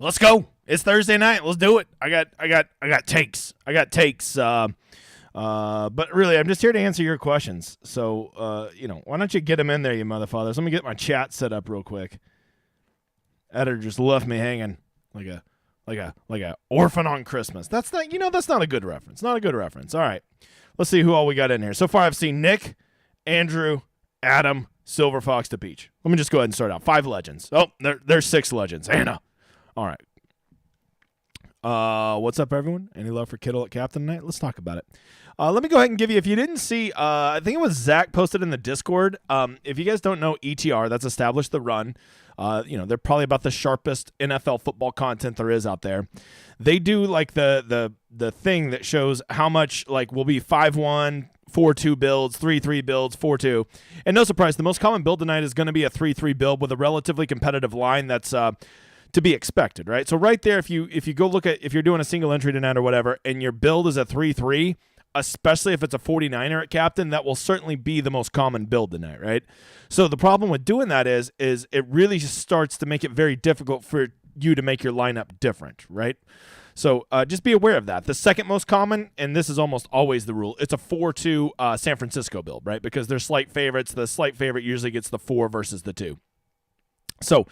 Let's go. It's Thursday night. Let's do it. I got takes. But really, I'm just here to answer your questions. So, why don't you get them in there, you motherfuckers? Let me get my chat set up real quick. Editor just left me hanging like a orphan on Christmas. That's not a good reference. Not a good reference. All right. Let's see who all we got in here. So far, I've seen Nick, Andrew, Adam, Silver Fox to Peach. Let me just go ahead and start out. 5 legends. Oh, there's 6 legends. Anna. All right. What's up, everyone? Any love for Kittle at captain tonight? Let's talk about it. Let me go ahead and give you, if you didn't see, I think it was Zach posted in the Discord. If you guys don't know ETR, that's Established the Run. They're probably about the sharpest NFL football content there is out there. They do like the thing that shows how much like will be 5-1, 4-2 builds, 3-3 builds, 4-2. And no surprise, the most common build tonight is going to be a 3-3 build with a relatively competitive line that's to be expected, right? So right there, if you go look at, if you're doing a single entry tonight or whatever, and your build is a 3-3, especially if it's a 49er at captain, that will certainly be the most common build tonight, right? So the problem with doing that is it really starts to make it very difficult for you to make your lineup different, right? So just be aware of that. The second most common, and this is almost always the rule, it's a 4-2 San Francisco build, right? Because they're slight favorites. The slight favorite usually gets the 4 versus the 2. So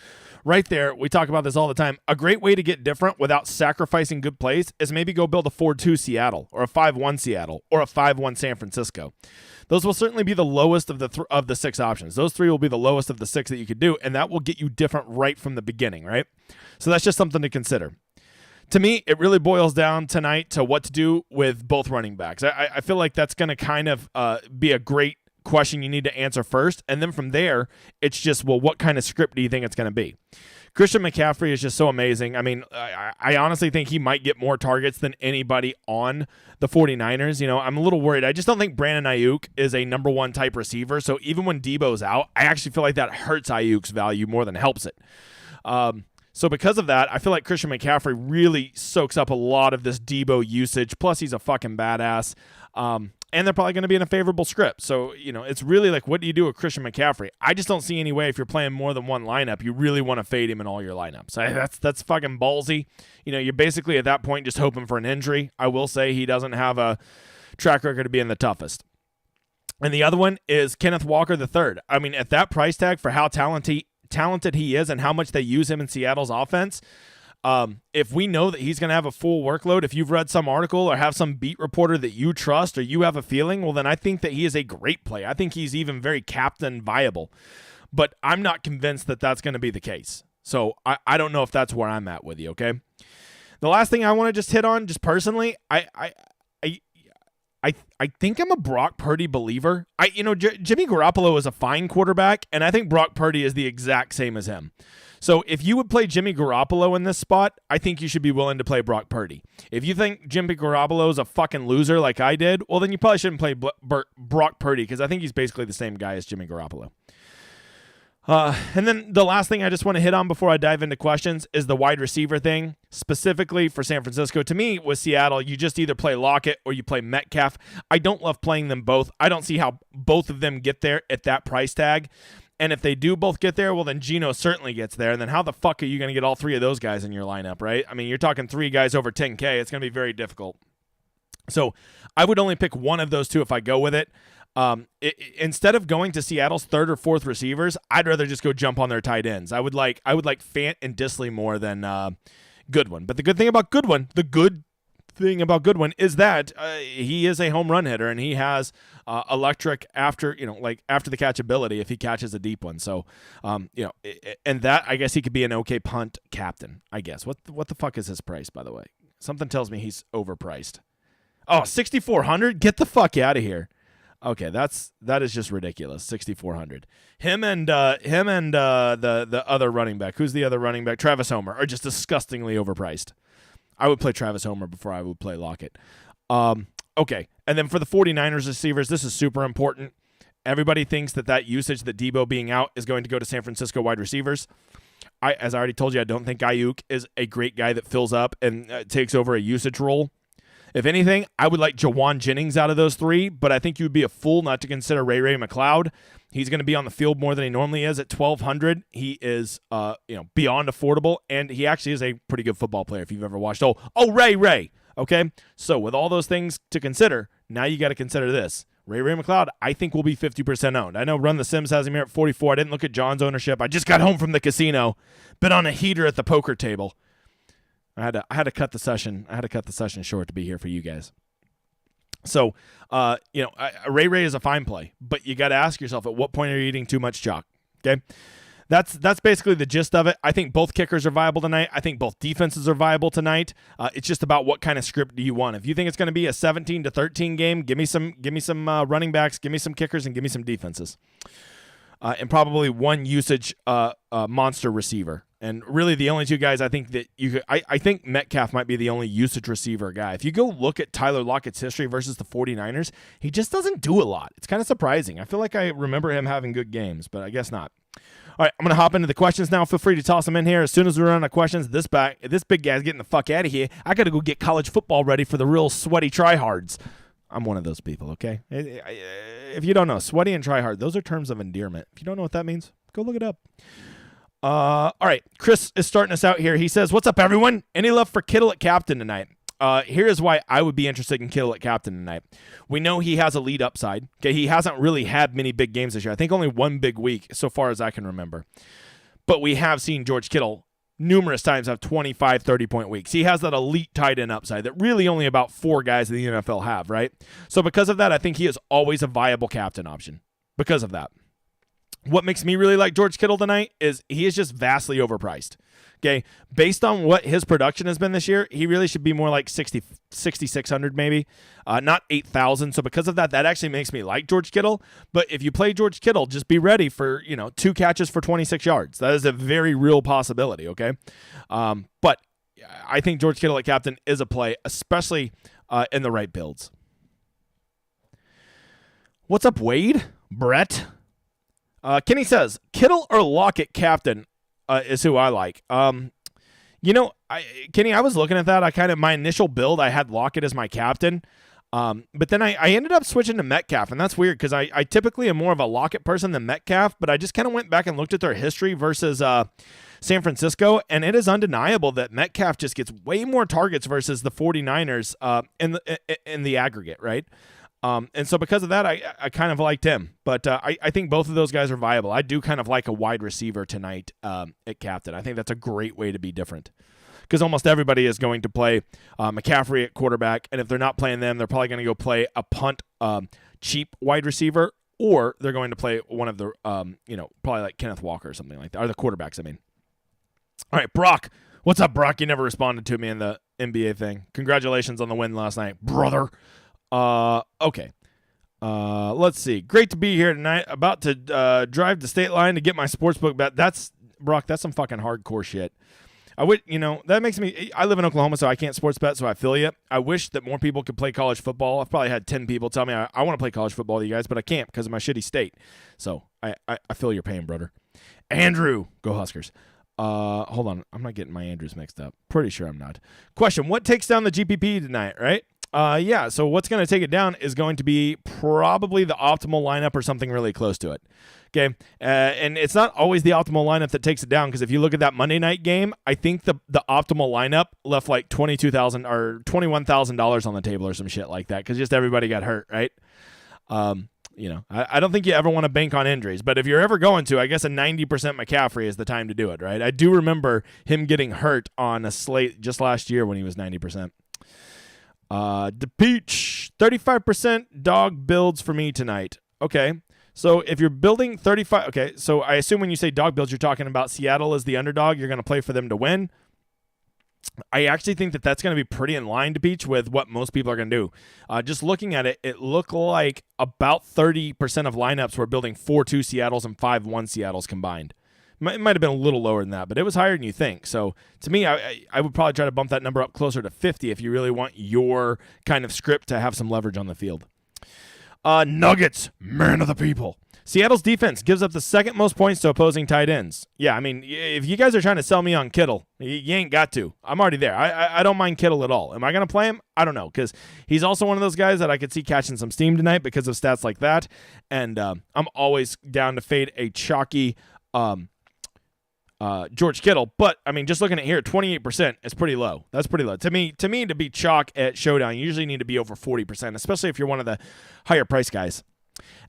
right there, we talk about this all the time. A great way to get different without sacrificing good plays is maybe go build a 4-2 Seattle or a 5-1 Seattle or a 5-1 San Francisco. Those will certainly be the lowest of the 6 options. Those 3 will be the lowest of the 6 that you could do, and that will get you different right from the beginning, right? So that's just something to consider. To me, it really boils down tonight to what to do with both running backs. I feel like that's going to kind of be a great question you need to answer first, and then from there it's just, well, what kind of script do you think it's going to be? Christian McCaffrey is just so amazing. I mean, I honestly think he might get more targets than anybody on the 49ers. I'm a little worried. I just don't think Brandon Ayuk is a number 1 type receiver, so even when Debo's out, I actually feel like that hurts Ayuk's value more than helps it. So because of that, I feel like Christian McCaffrey really soaks up a lot of this Debo usage, plus he's a fucking badass. And they're probably going to be in a favorable script. So, it's really like, what do you do with Christian McCaffrey? I just don't see any way if you're playing more than one lineup, you really want to fade him in all your lineups. That's fucking ballsy. You're basically at that point just hoping for an injury. I will say he doesn't have a track record of being the toughest. And the other one is Kenneth Walker III. I mean, at that price tag for how talented he is and how much they use him in Seattle's offense, if we know that he's going to have a full workload, if you've read some article or have some beat reporter that you trust or you have a feeling, well, then I think that he is a great play. I think he's even very captain viable. But I'm not convinced that that's going to be the case. So I don't know if that's where I'm at with you, okay? The last thing I want to just hit on, just personally, I think I'm a Brock Purdy believer. Jimmy Garoppolo is a fine quarterback, and I think Brock Purdy is the exact same as him. So if you would play Jimmy Garoppolo in this spot, I think you should be willing to play Brock Purdy. If you think Jimmy Garoppolo is a fucking loser like I did, well, then you probably shouldn't play Brock Purdy, because I think he's basically the same guy as Jimmy Garoppolo. And then the last thing I just want to hit on before I dive into questions is the wide receiver thing, specifically for San Francisco. To me, with Seattle, you just either play Lockett or you play Metcalf. I don't love playing them both. I don't see how both of them get there at that price tag. And if they do both get there, well, then Geno certainly gets there. And then how the fuck are you going to get all 3 of those guys in your lineup, right? I mean, you're talking 3 guys over 10K. It's going to be very difficult. So I would only pick one of those 2 if I go with it. Instead of going to Seattle's 3rd or 4th receivers, I'd rather just go jump on their tight ends. I would like Fant and Disley more than Goodwin. But the good thing about Goodwin is that he is a home run hitter, and he has electric after the catch ability if he catches a deep one. So and that, I guess he could be an okay punt captain, I guess. What the fuck is his price, by the way? Something tells me he's overpriced. Oh, 6,400? Get the fuck out of here. Okay, that is just ridiculous. 6,400. Him and the other running back. Who's the other running back? Travis Homer are just disgustingly overpriced. I would play Travis Homer before I would play Lockett. Okay, and then for the 49ers receivers, this is super important. Everybody thinks that usage, that Debo being out, is going to go to San Francisco wide receivers. As I already told you, I don't think Ayuk is a great guy that fills up and takes over a usage role. If anything, I would like Jawan Jennings out of those 3, but I think you would be a fool not to consider Ray McLeod. He's going to be on the field more than he normally is at 1,200. He is, beyond affordable, and he actually is a pretty good football player if you've ever watched. Ray. Okay, so with all those things to consider, now you got to consider this. Ray McLeod, I think, will be 50% owned. I know Run the Sims has him here at 44. I didn't look at John's ownership. I just got home from the casino, been on a heater at the poker table. I had to cut the session. I had to cut the session short to be here for you guys. So, Ray is a fine play, but you got to ask yourself, at what point are you eating too much chalk? Okay. That's basically the gist of it. I think both kickers are viable tonight. I think both defenses are viable tonight. It's just about what kind of script do you want. If you think it's going to be a 17-13 game, give me some running backs, give me some kickers, and give me some defenses, and probably one usage monster receiver. And really, the only two guys I think that I think Metcalf might be the only usage receiver guy. If you go look at Tyler Lockett's history versus the 49ers, he just doesn't do a lot. It's kind of surprising. I feel like I remember him having good games, but I guess not. All right, I'm going to hop into the questions now. Feel free to toss them in here. As soon as we run out of questions, this big guy's getting the fuck out of here. I got to go get college football ready for the real sweaty tryhards. I'm one of those people, okay? If you don't know, sweaty and tryhard, those are terms of endearment. If you don't know what that means, go look it up. All right, Chris is starting us out here. He says, what's up, everyone? Any love for Kittle at captain tonight? Here is why I would be interested in Kittle at captain tonight. We know he has a lead upside. Okay, he hasn't really had many big games this year. I think only one big week so far as I can remember. But we have seen George Kittle numerous times have 25, 30-point weeks. He has that elite tight end upside that really only about 4 guys in the NFL have, right? So because of that, I think he is always a viable captain option because of that. What makes me really like George Kittle tonight is he is just vastly overpriced. Okay, based on what his production has been this year, he really should be more like 6,600 maybe, not 8,000. So because of that, that actually makes me like George Kittle. But if you play George Kittle, just be ready for 2 catches for 26 yards. That is a very real possibility. Okay, but I think George Kittle at captain is a play, especially in the right builds. What's up, Wade? Brett? Kenny says, Kittle or Lockett captain is who I like. Kenny, I was looking at that. My initial build, I had Lockett as my captain. But then I ended up switching to Metcalf, and that's weird because I typically am more of a Lockett person than Metcalf, but I just kind of went back and looked at their history versus San Francisco, and it is undeniable that Metcalf just gets way more targets versus the 49ers in the aggregate, right? And so because of that, I kind of liked him. But I think both of those guys are viable. I do kind of like a wide receiver tonight at captain. I think that's a great way to be different. Because almost everybody is going to play McCaffrey at quarterback. And if they're not playing them, they're probably going to go play a punt cheap wide receiver. Or they're going to play one of the, probably like Kenneth Walker or something like that. Or the quarterbacks, I mean. All right, Brock. What's up, Brock? You never responded to me in the NBA thing. Congratulations on the win last night, brother. Okay. Let's see. Great to be here tonight. About to drive the state line to get my sportsbook bet. That's Brock. That's some fucking hardcore shit. That makes me. I live in Oklahoma, so I can't sports bet. So I feel you. I wish that more people could play college football. I've probably had 10 people tell me I want to play college football with you guys, but I can't because of my shitty state. So I feel your pain, brother. Andrew, go Huskers. Hold on. I'm not getting my Andrews mixed up. Pretty sure I'm not. Question: what takes down the GPP tonight? Right. Yeah, so what's going to take it down is going to be probably the optimal lineup or something really close to it. Okay, and it's not always the optimal lineup that takes it down, because if you look at that Monday night game, I think the optimal lineup left like $22,000 or $21,000 on the table or some shit like that, because just everybody got hurt, right? I don't think you ever want to bank on injuries, but if you're ever going to, I guess a 90% McCaffrey is the time to do it, right? I do remember him getting hurt on a slate just last year when he was 90%. DePeach, 35% dog builds for me tonight. Okay, so if you're building 35, okay, so I assume when you say dog builds, you're talking about Seattle as the underdog. You're going to play for them to win. I actually think that that's going to be pretty in line, DePeach, with what most people are going to do. Just looking at it, it looked like about 30% of lineups were building 4-2 Seattles and 5-1 Seattles combined. It might have been a little lower than that, but it was higher than you think. So to me, I would probably try to bump that number up closer to 50 if you really want your kind of script to have some leverage on the field. Nuggets, man of the people. Seattle's defense gives up the second most points to opposing tight ends. Yeah, I mean, if you guys are trying to sell me on Kittle, you ain't got to. I'm already there. I don't mind Kittle at all. Am I going to play him? I don't know, because he's also one of those guys that I could see catching some steam tonight because of stats like that. And I'm always down to fade a chalky George Kittle. But, I mean, just looking at here, 28% is pretty low. That's pretty low. To me, to be chalk at Showdown, you usually need to be over 40%, especially if you're one of the higher price guys.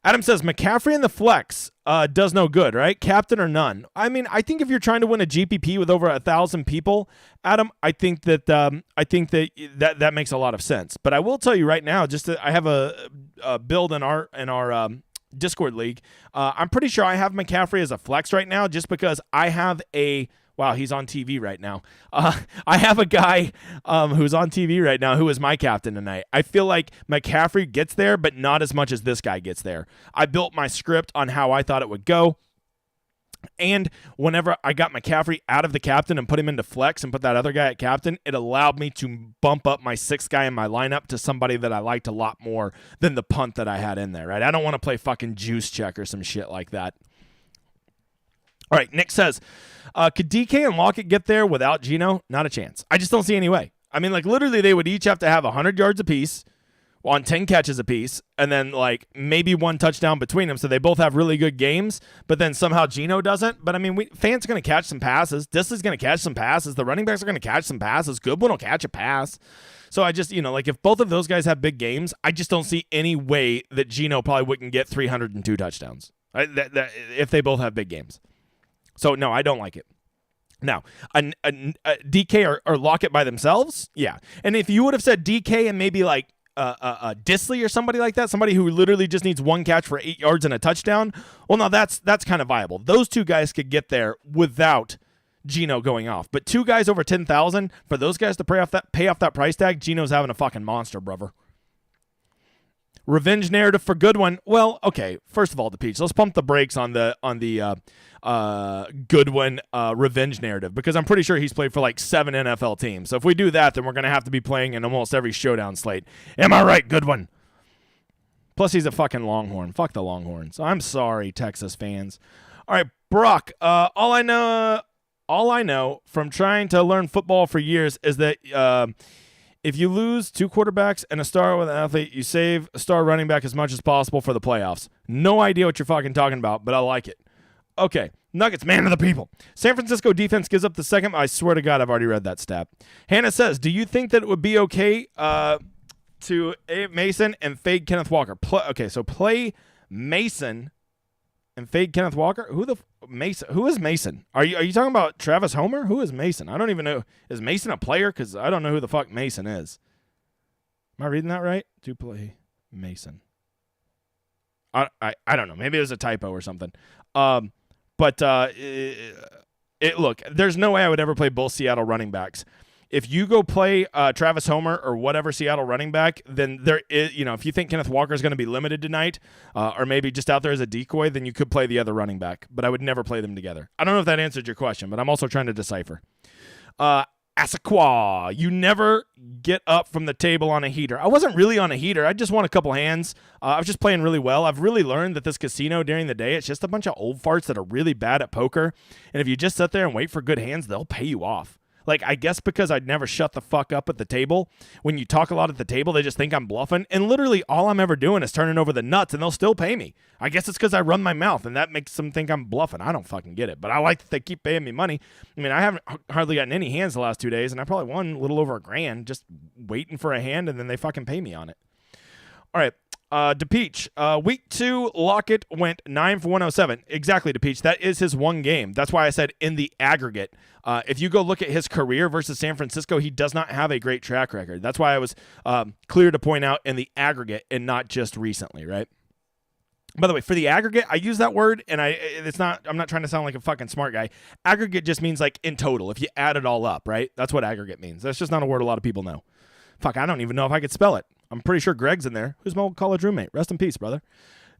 Adam says McCaffrey in the flex does no good, right? Captain or none. I mean, I think if you're trying to win a GPP with over 1,000 people, Adam, I think that that makes a lot of sense. But I will tell you right now, I have a build in our Discord league. I'm pretty sure I have McCaffrey as a flex right now, just because I have a. Wow, he's on TV right now. I have a guy who's on TV right now who is my captain tonight. I feel like McCaffrey gets there, but not as much as this guy gets there. I built my script on how I thought it would go. And whenever I got McCaffrey out of the captain and put him into flex and put that other guy at captain, it allowed me to bump up my sixth guy in my lineup to somebody that I liked a lot more than the punt that I had in there, right? I don't want to play fucking juice check or some shit like that. All right, Nick says, could DK and Lockett get there without Geno? Not a chance. I just don't see any way. I mean, like, literally, they would each have to have 100 yards apiece on 10 catches apiece, and then, like, maybe one touchdown between them, so they both have really good games, but then somehow Geno doesn't. But, I mean, Fant's going to catch some passes. Disley's going to catch some passes. The running backs are going to catch some passes. Goodwin will catch a pass. So I just, like, if both of those guys have big games, I just don't see any way that Geno probably wouldn't get 302 touchdowns if they both have big games. So, no, I don't like it. Now, a DK or Lockett by themselves, yeah. And if you would have said DK and maybe like Disley or somebody like that, somebody who literally just needs one catch for 8 yards and a touchdown, well, now that's kind of viable. Those two guys could get there without Geno going off. But two guys over 10,000, for those guys to pay off that price tag, Geno's having a fucking monster, brother. Revenge narrative for Goodwin. Well, okay. First of all, the Peach. Let's pump the brakes on the Goodwin revenge narrative, because I'm pretty sure he's played for like 7 NFL teams. So if we do that, then we're gonna have to be playing in almost every Showdown slate. Am I right, Goodwin? Plus, he's a fucking Longhorn. Fuck the Longhorns. I'm sorry, Texas fans. All right, Brock. All I know from trying to learn football for years is that if you lose 2 quarterbacks and a star with an athlete, you save a star running back as much as possible for the playoffs. No idea what you're fucking talking about, but I like it. Okay, Nuggets, man of the people. San Francisco defense gives up the second. I swear to God, I've already read that stat. Hannah says, do you think that it would be okay to Mason and fade Kenneth Walker? So play Mason and fade Kenneth Walker? Who is Mason? Are you talking about Travis Homer? Who is Mason? I don't even know. Is Mason a player? Because I don't know who the fuck Mason is. Am I reading that right? To play Mason. I don't know. Maybe it was a typo or something. But look, there's no way I would ever play both Seattle running backs. If you go play Travis Homer or whatever Seattle running back, then there is, if you think Kenneth Walker is going to be limited tonight, or maybe just out there as a decoy, then you could play the other running back. But I would never play them together. I don't know if that answered your question, but I'm also trying to decipher. Asaqua, you never get up from the table on a heater. I wasn't really on a heater. I just won a couple hands. I was just playing really well. I've really learned that this casino during the day, it's just a bunch of old farts that are really bad at poker. And if you just sit there and wait for good hands, they'll pay you off. Like, I guess because I'd never shut the fuck up at the table. When you talk a lot at the table, they just think I'm bluffing. And literally all I'm ever doing is turning over the nuts, and they'll still pay me. I guess it's because I run my mouth, and that makes them think I'm bluffing. I don't fucking get it. But I like that they keep paying me money. I mean, I haven't hardly gotten any hands the last 2 days, and I probably won a little over $1,000 just waiting for a hand, and then they fucking pay me on it. All right. DePeach, week 2, Lockett went 9 for 107. Exactly, DePeach. That is his one game. That's why I said in the aggregate. If you go look at his career versus San Francisco, he does not have a great track record. That's why I was clear to point out in the aggregate and not just recently, right? By the way, for the aggregate, I use that word, and I'm not trying to sound like a fucking smart guy. Aggregate just means like in total, if you add it all up, right? That's what aggregate means. That's just not a word a lot of people know. Fuck, I don't even know if I could spell it. I'm pretty sure Greg's in there. Who's my old college roommate? Rest in peace, brother.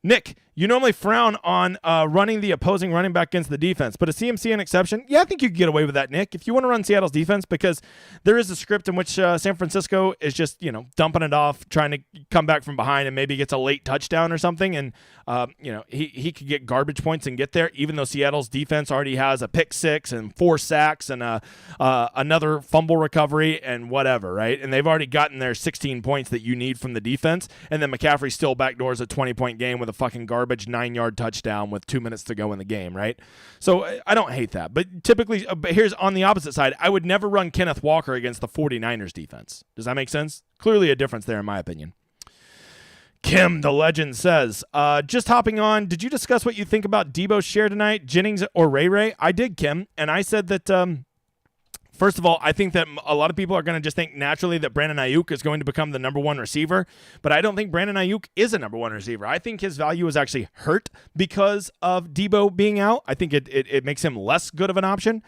Nick, You normally frown on running the opposing running back against the defense, but a CMC an exception? Yeah, I think you could get away with that, Nick, if you want to run Seattle's defense, because there is a script in which San Francisco is just, dumping it off, trying to come back from behind and maybe gets a late touchdown or something, and, he could get garbage points and get there, even though Seattle's defense already has a pick six and 4 sacks and another fumble recovery and whatever, right? And they've already gotten their 16 points that you need from the defense, and then McCaffrey still backdoors a 20-point game with a fucking garbage 9-yard touchdown with 2 minutes to go in the game, right? So I don't hate that. But typically, here's on the opposite side, I would never run Kenneth Walker against the 49ers defense. Does that make sense? Clearly a difference there in my opinion. Kim, the legend, says, just hopping on, did you discuss what you think about Debo's share tonight, Jennings or Ray? I did, Kim, and I said that first of all, I think that a lot of people are going to just think naturally that Brandon Ayuk is going to become the number one receiver, but I don't think Brandon Ayuk is a number one receiver. I think his value is actually hurt because of Debo being out. I think it makes him less good of an option.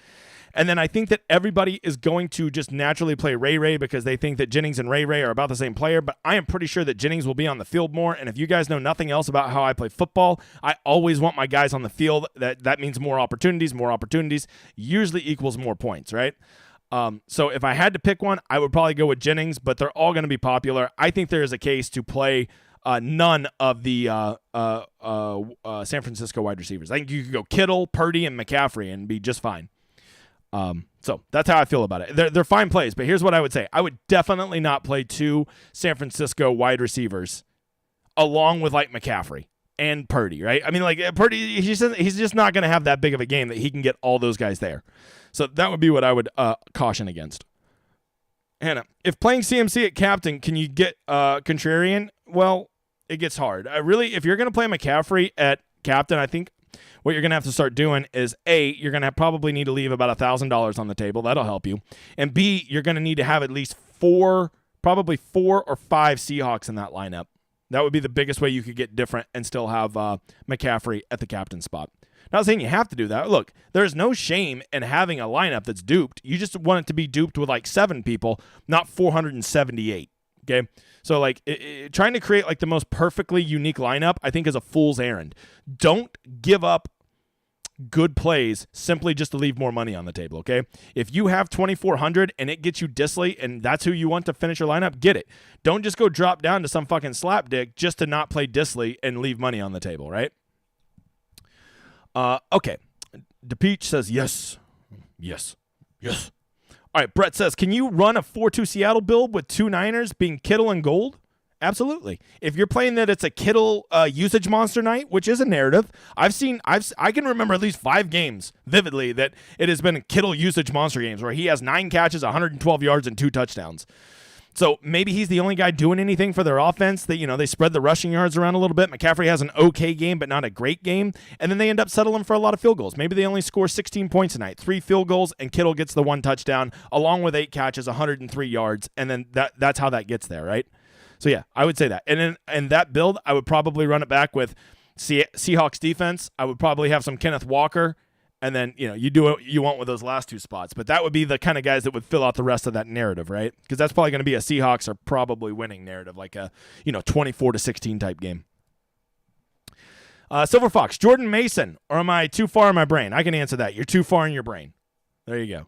And then I think that everybody is going to just naturally play Ray because they think that Jennings and Ray are about the same player, but I am pretty sure that Jennings will be on the field more. And if you guys know nothing else about how I play football, I always want my guys on the field. That means more opportunities usually equals more points, right? So if I had to pick one, I would probably go with Jennings, but they're all going to be popular. I think there is a case to play none of the San Francisco wide receivers. I think you could go Kittle, Purdy, and McCaffrey and be just fine. So that's how I feel about it. They're fine plays, but here's what I would say. I would definitely not play 2 San Francisco wide receivers along with like McCaffrey and Purdy, right? I mean, like Purdy, he's just not going to have that big of a game that he can get all those guys there. So that would be what I would caution against. Hannah, if playing CMC at captain, can you get contrarian? Well, it gets hard. If you're going to play McCaffrey at captain, I think what you're going to have to start doing is, A, you're going to probably need to leave about $1,000 on the table. That'll help you. And B, you're going to need to have at least 4 or 5 Seahawks in that lineup. That would be the biggest way you could get different and still have McCaffrey at the captain spot. Not saying you have to do that. Look, there's no shame in having a lineup that's duped. You just want it to be duped with like 7 people, not 478. Okay? So like trying to create like the most perfectly unique lineup, I think is a fool's errand. Don't give up good plays simply just to leave more money on the table, okay? If you have 2,400 and it gets you Disley and that's who you want to finish your lineup, get it. Don't just go drop down to some fucking slapdick just to not play Disley and leave money on the table, right? Okay. DePeach says yes. All right, Brett says, can you run a 4-2 Seattle build with 2 Niners being Kittle and Gold? Absolutely. If you're playing that it's a Kittle usage monster night, which is a narrative, I can remember at least 5 games vividly that it has been Kittle usage monster games where he has 9 catches, 112 yards, and 2 touchdowns. So maybe he's the only guy doing anything for their offense. That they spread the rushing yards around a little bit. McCaffrey has an okay game, but not a great game. And then they end up settling for a lot of field goals. Maybe they only score 16 points tonight, 3 field goals, and Kittle gets the 1 touchdown along with 8 catches, 103 yards. And then that's how that gets there, right? So yeah, I would say that. And then in that build, I would probably run it back with Seahawks defense. I would probably have some Kenneth Walker. And then, you do what you want with those last 2 spots. But that would be the kind of guys that would fill out the rest of that narrative, right? Because that's probably going to be a Seahawks are probably winning narrative, like a 24-16 type game. Silver Fox, Jordan Mason, or am I too far in my brain? I can answer that. You're too far in your brain. There you go.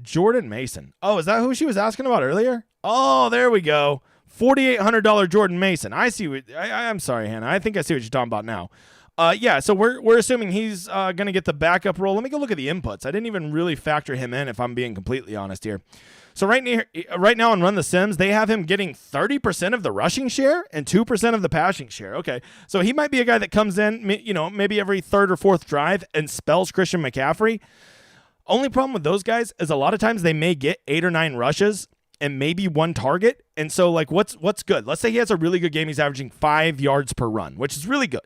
Jordan Mason. Oh, is that who she was asking about earlier? Oh, there we go. $4,800 Jordan Mason. I see. I'm sorry, Hannah. I think I see what you're talking about now. Yeah, so we're assuming he's going to get the backup role. Let me go look at the inputs. I didn't even really factor him in, if I'm being completely honest here. So right now on Run the Sims, they have him getting 30% of the rushing share and 2% of the passing share. Okay, so he might be a guy that comes in, maybe every 3rd or 4th drive and spells Christian McCaffrey. Only problem with those guys is a lot of times they may get 8 or 9 rushes and maybe 1 target. And so, like, what's good? Let's say he has a really good game. He's averaging 5 yards per run, which is really good.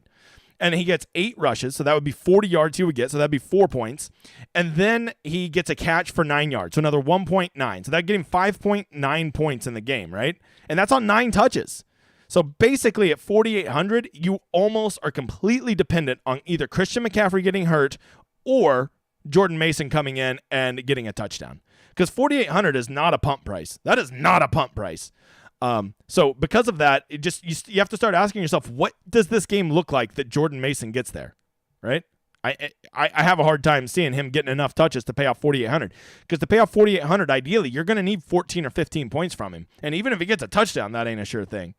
And he gets 8 rushes, so that would be 40 yards he would get, so that'd be 4 points. And then he gets a catch for 9 yards, so another 1.9. So that'd get him 5.9 points in the game, right? And that's on 9 touches. So basically at 4,800, you almost are completely dependent on either Christian McCaffrey getting hurt or Jordan Mason coming in and getting a touchdown. Because 4,800 is not a pump price. That is not a pump price. So because of that, you have to start asking yourself, what does this game look like that Jordan Mason gets there, right? I have a hard time seeing him getting enough touches to pay off 4,800, because to pay off 4,800, ideally, you're going to need 14 or 15 points from him. And even if he gets a touchdown, that ain't a sure thing.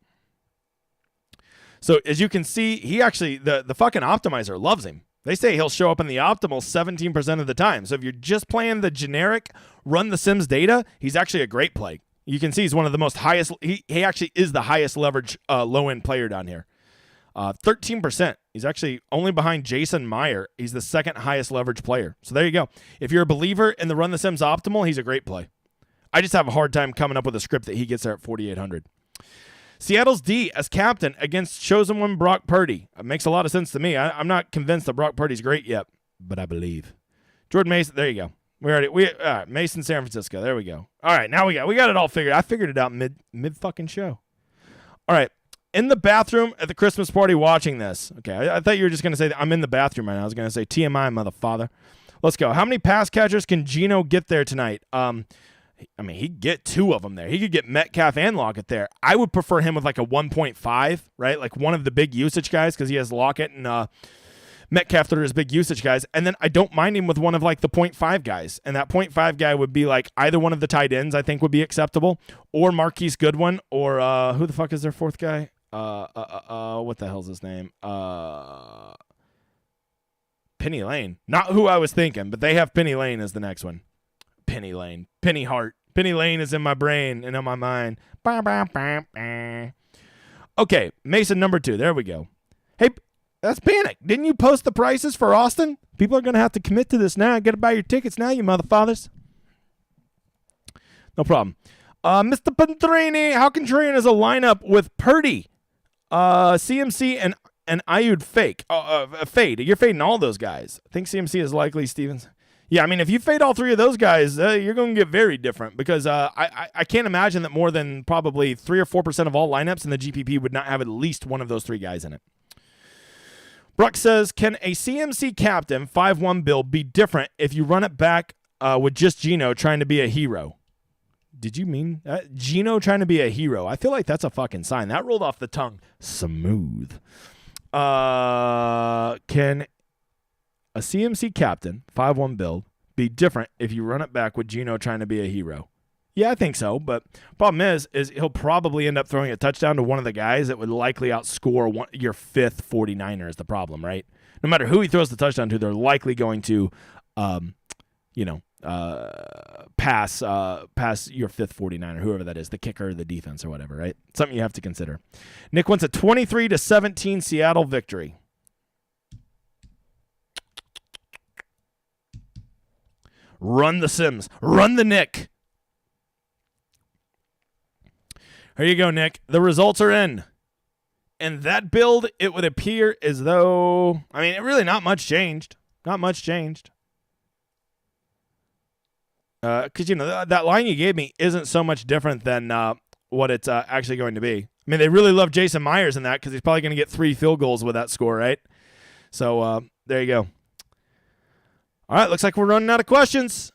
So as you can see, he actually, the fucking optimizer loves him. They say he'll show up in the optimal 17% of the time. So if you're just playing the generic run the Sims data, he's actually a great play. You can see he's one of the most highest. He actually is the highest leverage low-end player down here. 13%. He's actually only behind Jason Meyer. He's the second highest leverage player. So there you go. If you're a believer in the run the Sims optimal, he's a great play. I just have a hard time coming up with a script that he gets there at 4,800. Seattle's D as captain against chosen one Brock Purdy. It makes a lot of sense to me. I'm not convinced that Brock Purdy's great yet, but I believe. Jordan Mason, there you go. All right, Mason, San Francisco. There we go. All right, now we got it all figured. I figured it out mid fucking show. All right, in the bathroom at the Christmas party watching this. Okay, I thought you were just gonna say that I'm in the bathroom right now. I was gonna say TMI, motherfather. Let's go. How many pass catchers can Geno get there tonight? I mean, he'd get 2 of them there. He could get Metcalf and Lockett there. I would prefer him with like a 1.5, right? Like one of the big usage guys, because he has Lockett and Metcalf that are his big usage guys. And then I don't mind him with one of like the 0.5 guys. And that 0.5 guy would be like either one of the tight ends, I think would be acceptable, or Marquise Goodwin, or who the fuck is their 4th guy? What the hell's his name? Penny Lane. Not who I was thinking, but they have Penny Lane as the next one. Penny Lane. Penny Hart. Penny Lane is in my brain and on my mind. Okay, Mason number 2. There we go. Hey, that's Panic. Didn't you post the prices for Austin? People are going to have to commit to this now. Got to buy your tickets now, you motherfathers. No problem. Mr. Pantrini, how contrarian is a lineup with Purdy, CMC, and Ayud fade? You're fading all those guys. I think CMC is likely Stevens. Yeah, I mean, if you fade all 3 of those guys, you're going to get very different, because I can't imagine that more than probably 3 or 4% of all lineups in the GPP would not have at least one of those 3 guys in it. Bruck says, can a CMC captain 5-1 build be different if you run it back with just Geno trying to be a hero? Did you mean Geno trying to be a hero? I feel like that's a fucking sign. That rolled off the tongue smooth. Can a CMC captain 5-1 build be different if you run it back with Geno trying to be a hero? Yeah, I think so, but problem is he'll probably end up throwing a touchdown to one of the guys that would likely outscore your 5th 49er is the problem, right? No matter who he throws the touchdown to, they're likely going to, pass your 5th 49er, whoever that is, the kicker, the defense, or whatever, right? Something you have to consider. Nick wants a 23-17 Seattle victory. Run the Sims. Run the Nick. Here you go, Nick. The results are in. And that build, it would appear as though, I mean, really not much changed. Not much changed. Because, that line you gave me isn't so much different than what it's actually going to be. I mean, they really love Jason Myers in that, because he's probably going to get 3 field goals with that score, right? So, there you go. All right, looks like we're running out of questions.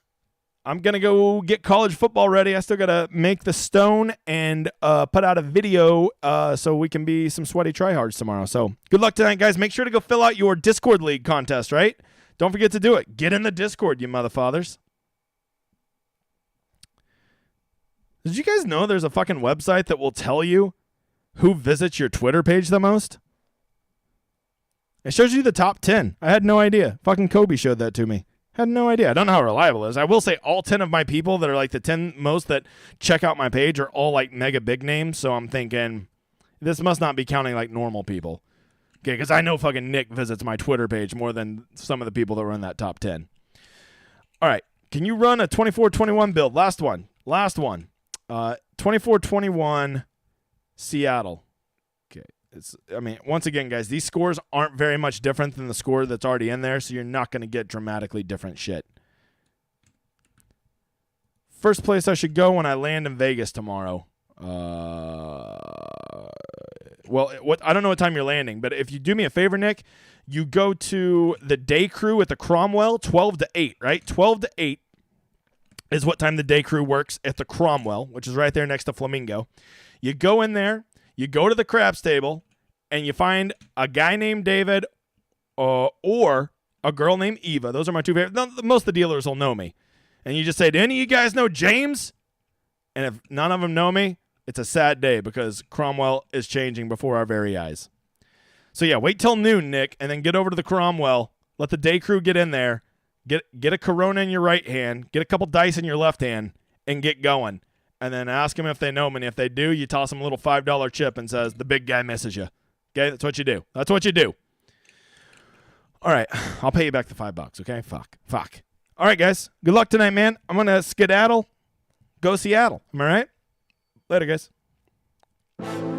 I'm going to go get college football ready. I still got to make the stone and put out a video so we can be some sweaty tryhards tomorrow. So good luck tonight, guys. Make sure to go fill out your Discord League contest, right? Don't forget to do it. Get in the Discord, you motherfathers. Did you guys know there's a fucking website that will tell you who visits your Twitter page the most? It shows you the top 10. I had no idea. Fucking Kobe showed that to me. Had no idea. I don't know how reliable it is. I will say all 10 of my people that are like the 10 most that check out my page are all like mega big names. So I'm thinking this must not be counting like normal people. Okay, because I know fucking Nick visits my Twitter page more than some of the people that run that top 10. All right. Can you run a 24-21 build? Last one. 24-21 Seattle. Once again, guys, these scores aren't very much different than the score that's already in there, so you're not going to get dramatically different shit. First place I should go when I land in Vegas tomorrow. I don't know what time you're landing, but if you do me a favor, Nick, you go to the day crew at the Cromwell, 12 to 8, right? 12 to 8. is what time the day crew works at the Cromwell, which is right there next to Flamingo. You go in there, you go to the craps table, and you find a guy named David or a girl named Eva. Those are my two favorite. Most of the dealers will know me. And you just say, do any of you guys know James? And if none of them know me, it's a sad day because Cromwell is changing before our very eyes. So, yeah, wait till noon, Nick, and then get over to the Cromwell. Let the day crew get in there. Get a Corona in your right hand. Get a couple dice in your left hand and get going. And then ask them if they know me. And if they do, you toss them a little $5 chip and says, the big guy misses you. Okay, that's what you do. That's what you do. All right, I'll pay you back the $5, okay? Fuck. All right, guys, good luck tonight, man. I'm going to skedaddle. Go Seattle. Am I right? Later, guys.